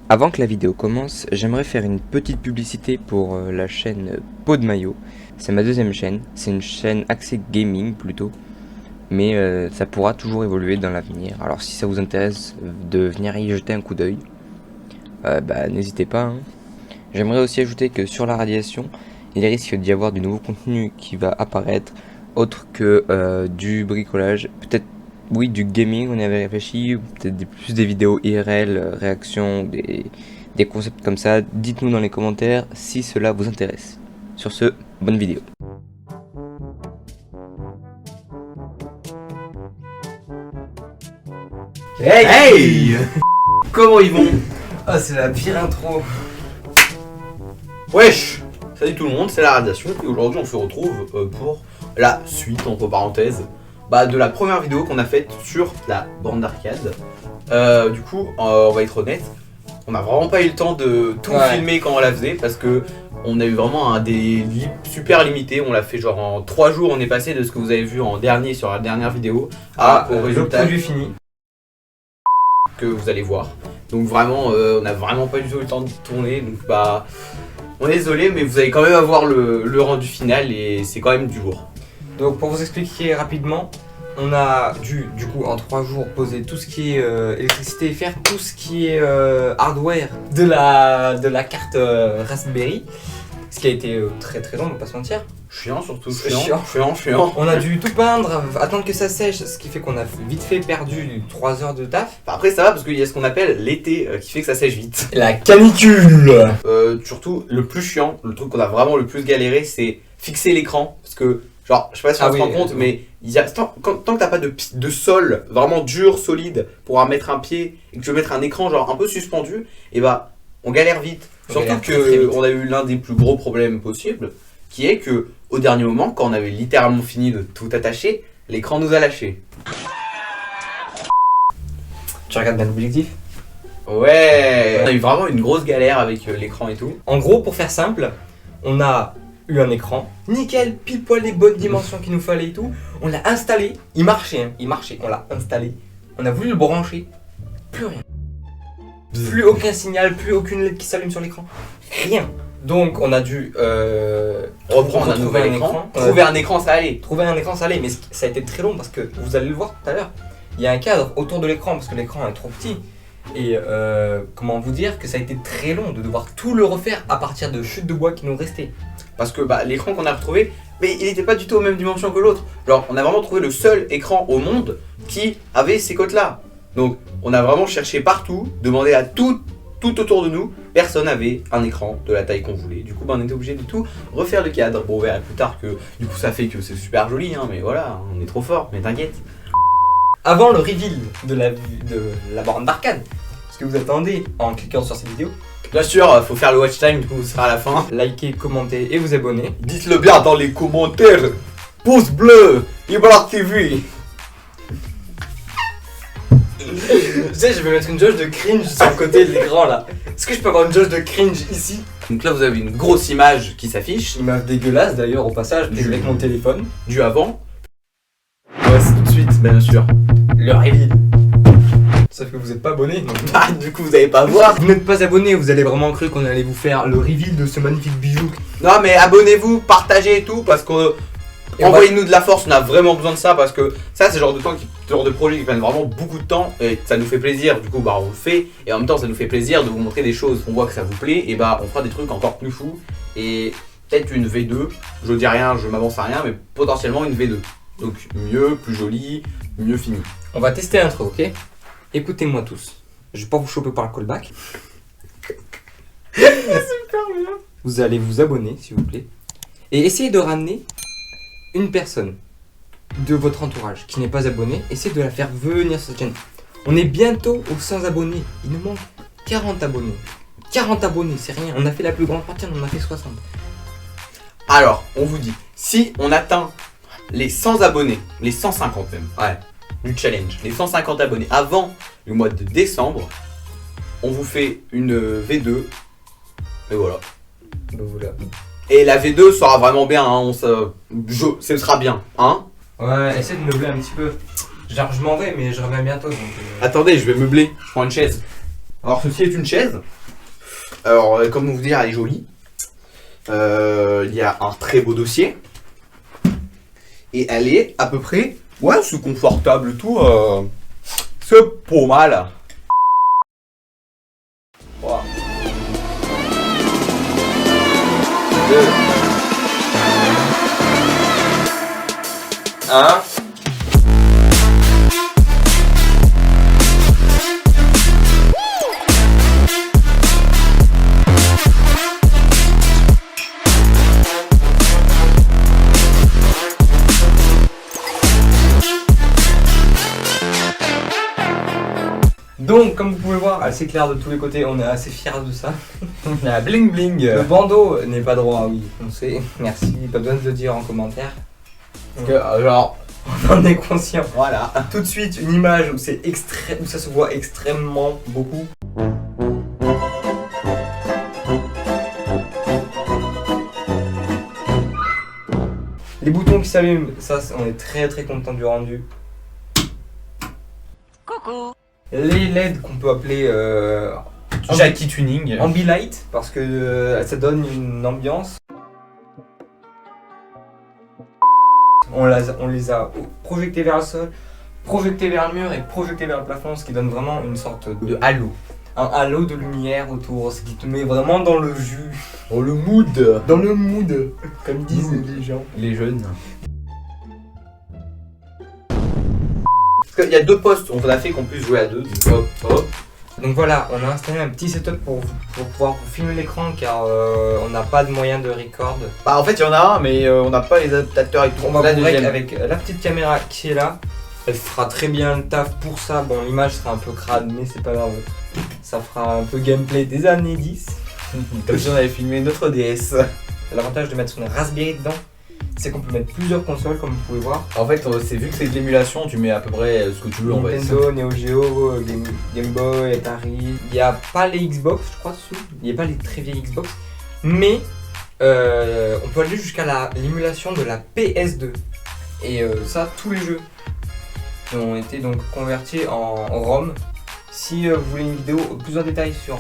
Avant que la vidéo commence, j'aimerais faire une petite publicité pour la chaîne Pot de Maillot. C'est ma deuxième chaîne, c'est une chaîne axée gaming plutôt, mais ça pourra toujours évoluer dans l'avenir. Alors si ça vous intéresse de venir y jeter un coup d'œil, n'hésitez pas. Hein. J'aimerais aussi ajouter que sur la radiation, il risque d'y avoir du nouveau contenu qui va apparaître, autre que du bricolage, peut-être. Oui, du gaming, on y avait réfléchi, ou peut-être plus des vidéos IRL, réactions, des concepts comme ça. Dites-nous dans les commentaires si cela vous intéresse. Sur ce, bonne vidéo. Hey, comment ils vont? Ah, c'est la pire intro. Wesh. Salut tout le monde, c'est la radiation et aujourd'hui on se retrouve pour la suite, entre parenthèses, de la première vidéo qu'on a faite sur la borne d'arcade. Du coup, on va être honnête, on n'a vraiment pas eu le temps de tout filmer quand on la faisait parce que on a eu vraiment un délai super limité. On l'a fait genre en 3 jours, on est passé de ce que vous avez vu en dernier sur la dernière vidéo au résultat le produit fini que vous allez voir. Donc vraiment, on n'a vraiment pas du tout eu le temps de tourner. Donc on est désolé, mais vous allez quand même avoir le rendu final et c'est quand même du lourd. Donc pour vous expliquer rapidement, on a dû du coup en 3 jours poser tout ce qui est électricité et faire tout ce qui est hardware de la carte Raspberry. Ce qui a été très très long, on va pas se mentir. Chiant surtout, chiant. On a dû tout peindre, attendre que ça sèche, ce qui fait qu'on a vite fait perdu 3 heures de taf. Après ça va parce qu'il y a ce qu'on appelle l'été qui fait que ça sèche vite. La canicule. Surtout le plus chiant, le truc qu'on a vraiment le plus galéré, c'est fixer l'écran. Parce que genre, je sais pas si on se rend compte, mais tant que t'as pas de sol vraiment dur, solide, pour mettre un pied et que tu veux mettre un écran genre un peu suspendu, et on galère vite. Surtout qu'on a eu l'un des plus gros problèmes possibles, qui est que au dernier moment, quand on avait littéralement fini de tout attacher, l'écran nous a lâché. Tu regardes bien l'objectif? Ouais. On a eu vraiment une grosse galère avec l'écran et tout. En gros, pour faire simple, on a eu un écran, nickel, pile poil les bonnes dimensions qu'il nous fallait et tout. On l'a installé, il marchait, on l'a installé. On a voulu le brancher, plus rien. Plus aucun signal, plus aucune LED qui s'allume sur l'écran, rien. Donc on a dû reprendre un nouvel écran. Trouver un écran, ça allait. Trouver un écran, ça allait, mais ça a été très long parce que vous allez le voir tout à l'heure. Il y a un cadre autour de l'écran parce que l'écran est trop petit. Et comment vous dire que ça a été très long de devoir tout le refaire à partir de chutes de bois qui nous restaient. Parce que l'écran qu'on a retrouvé, mais il n'était pas du tout aux mêmes dimensions que l'autre. Genre, on a vraiment trouvé le seul écran au monde qui avait ces côtes-là. Donc, on a vraiment cherché partout, demandé à tout autour de nous. Personne n'avait un écran de la taille qu'on voulait. Du coup, on était obligé de tout refaire le cadre. Bon, on verra plus tard que du coup, ça fait que c'est super joli, hein, mais voilà, on est trop fort, mais t'inquiète. Avant le reveal de la borne d'arcade, ce que vous attendez en cliquant sur cette vidéo. Bien sûr, faut faire le watch time, du coup, ce sera à la fin. Likez, commentez et vous abonnez. Dites-le bien dans les commentaires. Pouce bleu, Ibra TV. Tu sais, je vais mettre une jauge de cringe sur le côté de l'écran là. Est-ce que je peux avoir une jauge de cringe ici? Donc là, vous avez une grosse image qui s'affiche. Une image dégueulasse d'ailleurs au passage, avec mon téléphone. Du avant. Ouais, c'est tout de suite, bien sûr. Le reveal. Sauf que vous n'êtes pas abonné, donc du coup vous n'allez pas voir. Vous n'êtes pas abonné, vous allez vraiment cru qu'on allait vous faire le reveal de ce magnifique bijou. Non mais abonnez-vous, partagez et tout parce que envoyez-nous de la force, on a vraiment besoin de ça parce que ça c'est le genre de projet qui prennent vraiment beaucoup de temps et ça nous fait plaisir. Du coup on le fait et en même temps ça nous fait plaisir de vous montrer des choses. On voit que ça vous plaît et on fera des trucs encore plus fous et peut-être une V2. Je dis rien, je m'avance à rien, mais potentiellement une V2. Donc mieux, plus joli, mieux fini. On va tester un truc, ok? Écoutez-moi tous, je vais pas vous choper par le callback. C'est super bien. Vous allez vous abonner s'il vous plaît et essayez de ramener une personne de votre entourage qui n'est pas abonnée, essayez de la faire venir sur cette chaîne. On est bientôt aux 100 abonnés, il nous manque 40 abonnés. 40 abonnés, c'est rien, on a fait la plus grande partie, on en a fait 60. Alors, on vous dit, si on atteint les 100 abonnés, les 150 même, du challenge, les 150 abonnés avant le mois de décembre, on vous fait une V2 et voilà. Et la V2 sera vraiment bien, hein, ce sera bien, hein. Ouais, essaie de meubler un petit peu. Genre je m'en vais mais je reviens bientôt donc Attendez, je vais meubler, je prends une chaise. Alors ceci est une chaise. Alors comme vous dire, elle est jolie. Il y a un très beau dossier. Et elle est à peu près, ouais, c'est confortable et tout. C'est pas mal. Wow. 2, 1. Donc, comme vous pouvez voir, elle s'éclaire de tous les côtés, on est assez fiers de ça. La bling bling. Le bandeau n'est pas droit, oui, on sait, merci, pas besoin de le dire en commentaire. Parce que, genre, On en est conscient. voilà. Tout de suite, une image où, où ça se voit extrêmement beaucoup. Les boutons qui s'allument, ça on est très très content du rendu. Coucou. Les LED qu'on peut appeler Jackie Tuning. Ambilight parce que ça donne une ambiance. On les a projetés vers le sol, projetés vers le mur et projetés vers le plafond, ce qui donne vraiment une sorte De halo. un halo de lumière autour, ce qui te met vraiment dans le jus, Dans le mood. dans le mood, comme disent les gens. Les jeunes. Parce qu'il y a deux postes, on a fait qu'on puisse jouer à deux. Donc hop, hop. Donc voilà, on a installé un petit setup pour pouvoir vous filmer l'écran car on n'a pas de moyen de record. Bah en fait il y en a un, mais on n'a pas les adaptateurs et tout. On va La vous deuxième. avec la petite caméra qui est là. Elle fera très bien le taf pour ça. Bon, l'image sera un peu crade, mais c'est pas grave. Ça fera un peu gameplay des années 10. Comme si on avait filmé notre DS. L'avantage de mettre une Raspberry dedans, c'est qu'on peut mettre plusieurs consoles comme vous pouvez voir. En fait, c'est vu que c'est de l'émulation, tu mets à peu près ce que tu veux en fait. Nintendo, Neo Geo, Game Boy, Atari. Il n'y a pas les Xbox, je crois, dessus. Il n'y a pas les très vieilles Xbox. Mais on peut aller jusqu'à l'émulation de la PS2. Et ça, tous les jeux qui ont été donc convertis en ROM. Si vous voulez une vidéo plus en détail sur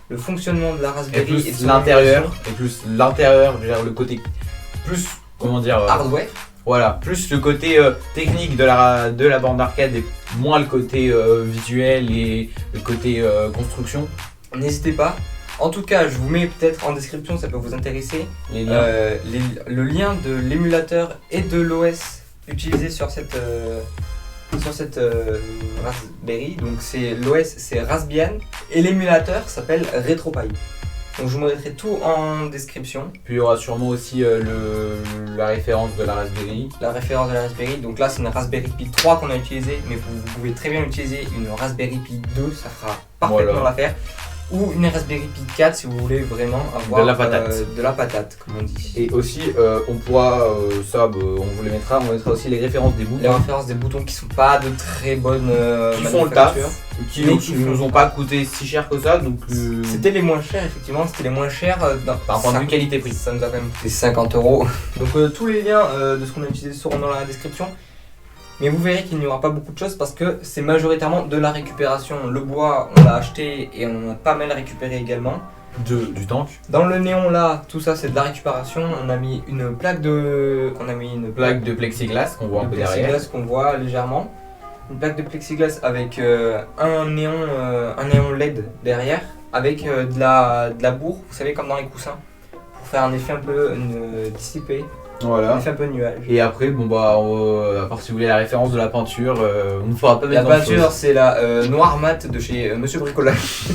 le fonctionnement de la Et Raspberry plus et de son l'intérieur, émulation, et plus l'intérieur, je veux dire le côté plus, comment dire, hardware, voilà, plus le côté technique de la bande d'arcade et moins le côté visuel et le côté construction. n'hésitez pas. En tout cas, je vous mets peut-être en description, ça peut vous intéresser, Les liens. le lien de l'émulateur et de l'OS utilisé sur cette Raspberry. Donc c'est l'OS, c'est Raspbian et l'émulateur s'appelle RetroPie. Donc je vous mettrai tout en description. Puis il y aura sûrement aussi la référence de la Raspberry. La référence de la Raspberry, donc là c'est une Raspberry Pi 3 qu'on a utilisée, mais vous pouvez très bien utiliser une Raspberry Pi 2, ça fera parfaitement Voilà. l'affaire. Ou une Raspberry Pi 4 si vous voulez vraiment avoir De la patate. de la patate, comme on dit. Et aussi, on pourra, on vous les mettra, on mettra aussi les références des boutons. Les références des boutons qui sont pas de très bonne Qui font le taf, manufacture. qui Mais nous, qui nous font- ont pas coûté si cher que ça, donc C'était les moins chers, effectivement, c'était les moins chers par point de vue ça- qualité-prix. Ça nous a quand même coûté 50 €. Donc tous les liens de ce qu'on a utilisé seront dans la description. Mais vous verrez qu'il n'y aura pas beaucoup de choses parce que c'est majoritairement de la récupération. Le bois, on l'a acheté et on en a pas mal récupéré également. Du tank. Dans le néon là, tout ça c'est de la récupération. On a mis une plaque de Plaque de plexiglas qu'on voit un de peu derrière. plexiglas qu'on voit légèrement. Une plaque de plexiglas avec un néon LED derrière, avec de la bourre, vous savez comme dans les coussins, pour faire un effet un peu dissipé, un Voilà. effet un peu nuage. Et après, bon bah, à part si vous voulez la référence de la peinture, on ne fera pas La mettre peinture grand-chose. c'est la noire mat de chez Monsieur Bricolage.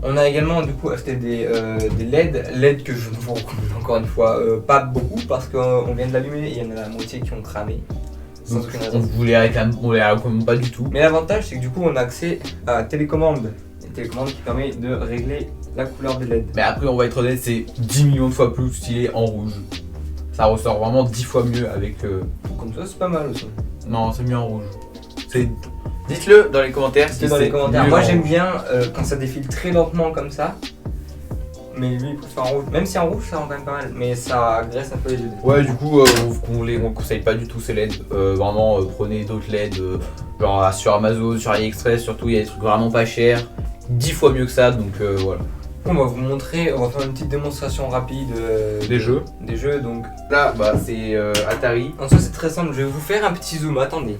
On a également du coup acheté des LED que je vous recommande encore une fois pas beaucoup parce qu'on vient de l'allumer et il y en a la moitié qui ont cramé. Sans Donc, aucune on raison. vous les réclame, on les recommande pas du tout. Mais l'avantage c'est que du coup on a accès à la télécommande. Une télécommande qui permet de régler la couleur des LED. Mais après, on va être honnête, c'est 10 millions de fois plus stylé en rouge. Ça ressort vraiment 10 fois mieux avec. Comme ça c'est pas mal aussi. Non, c'est mieux en rouge. Dites-le dans les commentaires. Dites-le dans les commentaires. mieux Moi en j'aime rouge. bien quand ça défile très lentement comme ça. Mais lui il préfère en rouge. Même si en rouge ça rend quand même pas mal. Mais ça graisse un peu les yeux. Ouais, du coup, on conseille pas du tout ces LED. Vraiment, prenez d'autres LED. Genre sur Amazon, sur AliExpress, surtout, il y a des trucs vraiment pas chers. 10 fois mieux que ça, donc voilà. On va vous montrer, on va faire une petite démonstration rapide Des jeux. Donc Là, bah, c'est Atari. en soi c'est très simple, je vais vous faire un petit zoom, attendez.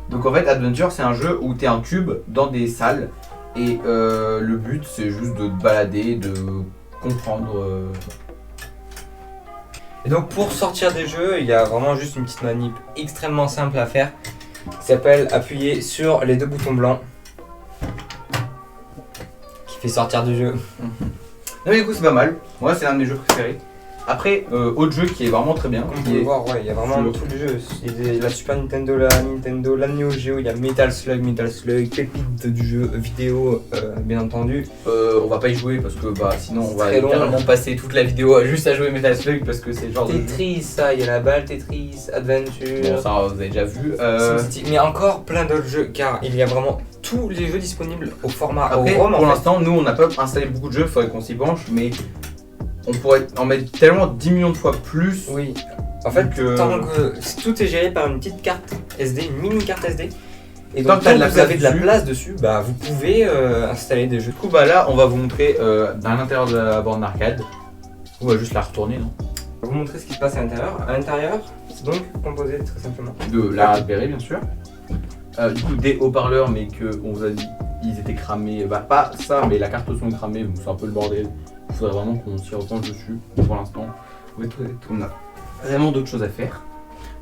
Donc en fait, Adventure, c'est un jeu où t'es un cube dans des salles. Et le but, c'est juste de te balader, de comprendre. Et donc pour sortir des jeux, il y a vraiment juste une petite manip extrêmement simple à faire qui s'appelle appuyer sur les deux boutons blancs qui fait sortir du jeu. Non mais du coup c'est pas mal, moi c'est l'un de mes jeux préférés. Après, autre jeu qui est vraiment très bien. Comme vous pouvez voir, ouais, il y a vraiment tout le jeu. Il y a la Super Nintendo, la Nintendo, la Neo Geo, il y a Metal Slug, pépite du jeu vidéo, bien entendu. On va pas y jouer parce que bah sinon on va très long. littéralement passer toute la vidéo juste à jouer Metal Slug parce que c'est le genre de jeu. Tetris, ça, il y a la balle Tetris, Adventure. Bon ça vous avez déjà vu. SimCity, mais encore plein d'autres jeux car il y a vraiment tous les jeux disponibles au format Après, ROM. pour l'instant, nous on n'a pas installé beaucoup de jeux, faudrait qu'on s'y penche, mais on pourrait en mettre tellement 10 millions de fois plus. Oui. En fait, que tant que tout est géré par une petite carte SD, une mini carte SD. Et Tant donc, que t'as de la vous place avez de la dessus. place dessus, bah vous pouvez installer des jeux. Du coup, bah là, on va vous montrer dans l'intérieur de la borne d'arcade. On va juste la retourner, non? Je vais vous montrer ce qui se passe à l'intérieur. À l'intérieur, c'est donc composé très simplement De la Raspberry, bien sûr. Du coup, des haut-parleurs, mais qu'on vous a dit, ils étaient cramés. Bah, pas ça, mais la carte son est cramée, donc c'est un peu le bordel. Il faudrait vraiment qu'on s'y repenche dessus. Pour l'instant, on a vraiment d'autres choses à faire.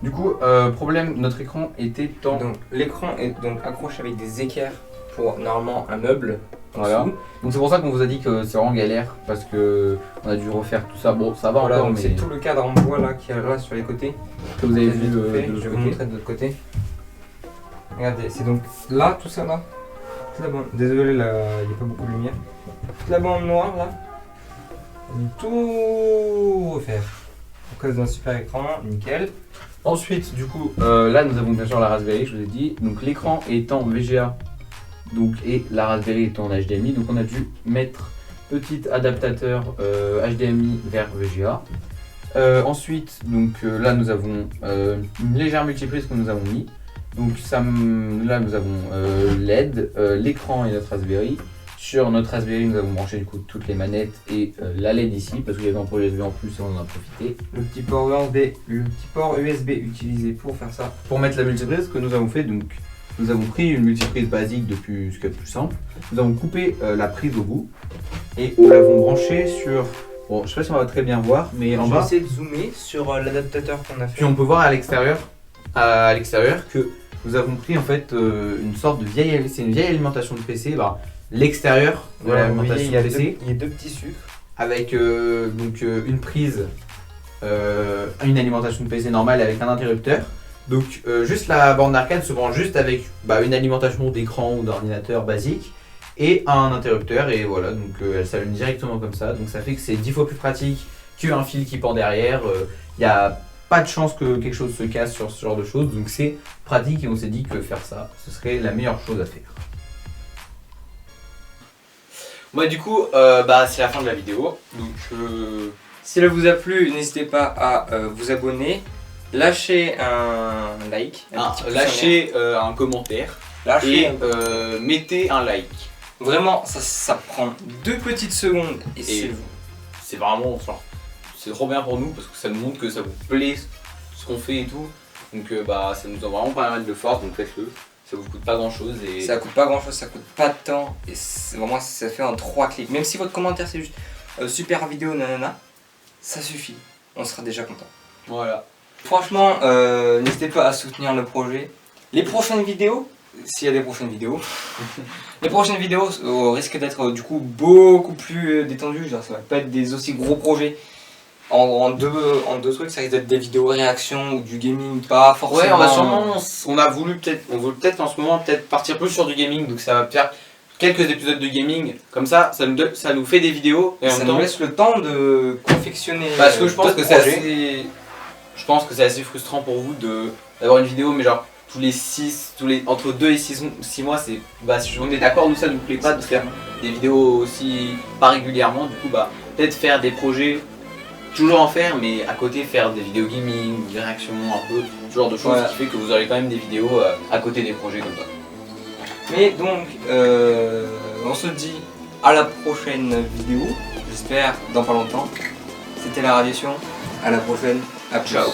Du coup, problème, notre écran était en. Donc l'écran est donc accroché avec des équerres pour normalement un meuble. Voilà. dessous. Donc c'est pour ça qu'on vous a dit que c'est vraiment galère parce que on a dû refaire tout ça. Bon, ça va Voilà, encore, donc mais c'est tout le cadre en bois là qui est là sur les côtés. que vous avez Je vu vais de vous l'autre montrer côté. de l'autre côté. Regardez, c'est donc là, tout ça là. Toute la bande. Désolé, là, il n'y a pas beaucoup de lumière. Toute la bande noire là. On va tout refaire. À cause d'un super écran, nickel. Ensuite, du coup, là nous avons bien sûr la Raspberry, je vous ai dit. Donc l'écran est en VGA, donc et la Raspberry est en HDMI. Donc on a dû mettre petit adaptateur HDMI vers VGA. Ensuite, donc là nous avons une légère multiprise que nous avons mis. Donc ça, là nous avons LED, l'écran et notre Raspberry. Sur notre Raspberry, nous avons branché du coup toutes les manettes et la LED ici parce qu'il y avait un port USB en plus et on en a profité. Le petit port USB utilisé pour faire ça. Pour mettre la multiprise, ce que nous avons fait, donc nous avons pris une multiprise basique depuis ce qu'il y a de plus simple. Nous avons coupé la prise au bout et nous l'avons branchée sur. Bon, je sais pas si on va très bien voir, mais en Je vais bas. essayer de zoomer sur l'adaptateur qu'on a fait. Puis on peut voir à l'extérieur que nous avons pris en fait une sorte de vieille, c'est une vieille alimentation de PC. Bah, l'extérieur de Voilà, vous voyez, l'alimentation il y a de PC deux petits sucres. avec donc une prise, une alimentation de PC normale avec un interrupteur. Donc juste la borne d'arcade se branche juste avec une alimentation d'écran ou d'ordinateur basique et un interrupteur et voilà, donc elle s'allume directement comme ça. Donc ça fait que c'est 10 fois plus pratique qu'un fil qui pend derrière. Il n'y a pas de chance que quelque chose se casse sur ce genre de choses, donc c'est pratique et on s'est dit que faire ça, ce serait la meilleure chose à faire. Bon, du coup, c'est la fin de la vidéo. Donc, Si elle vous a plu, n'hésitez pas à vous abonner, lâcher un like, lâchez un commentaire lâcher et mettez un like. Vraiment, ça prend 2 petites secondes et c'est vous. C'est vraiment, genre, c'est trop bien pour nous parce que ça nous montre que ça vous plaît ce qu'on fait et tout. Donc, ça nous donne vraiment pas mal de force, donc faites-le. Ça vous coûte pas grand chose et Ça coûte pas grand chose, ça coûte pas de temps et vraiment ça fait en 3 clics. Même si votre commentaire c'est juste super vidéo nanana, ça suffit, on sera déjà content. voilà. Franchement, n'hésitez pas à soutenir le projet. Les prochaines vidéos, s'il y a des prochaines vidéos, les prochaines vidéos risquent d'être du coup beaucoup plus détendues. Genre, ça va pas être des aussi gros projets. En deux trucs, ça risque d'être des vidéos réactions ou du gaming, pas forcément. Ouais, on va sûrement, on veut peut-être en ce moment partir plus sur du gaming, donc ça va faire quelques épisodes de gaming, comme ça nous fait des vidéos et en ça même nous temps. laisse le temps de confectionner. Parce que je pense que d'autres projets. c'est assez frustrant pour vous d'avoir une vidéo, mais genre entre 2 et 6 mois, si on est d'accord, nous ça nous plaît pas de faire des vidéos aussi pas régulièrement, du coup peut-être faire des projets toujours en faire, mais à côté faire des vidéos gaming, des réactions, un peu ce genre de choses Voilà. qui fait que vous aurez quand même des vidéos à côté des projets comme ça. Mais donc, on se dit à la prochaine vidéo, j'espère dans pas longtemps. C'était la radiation, à la prochaine, à plus. Ciao.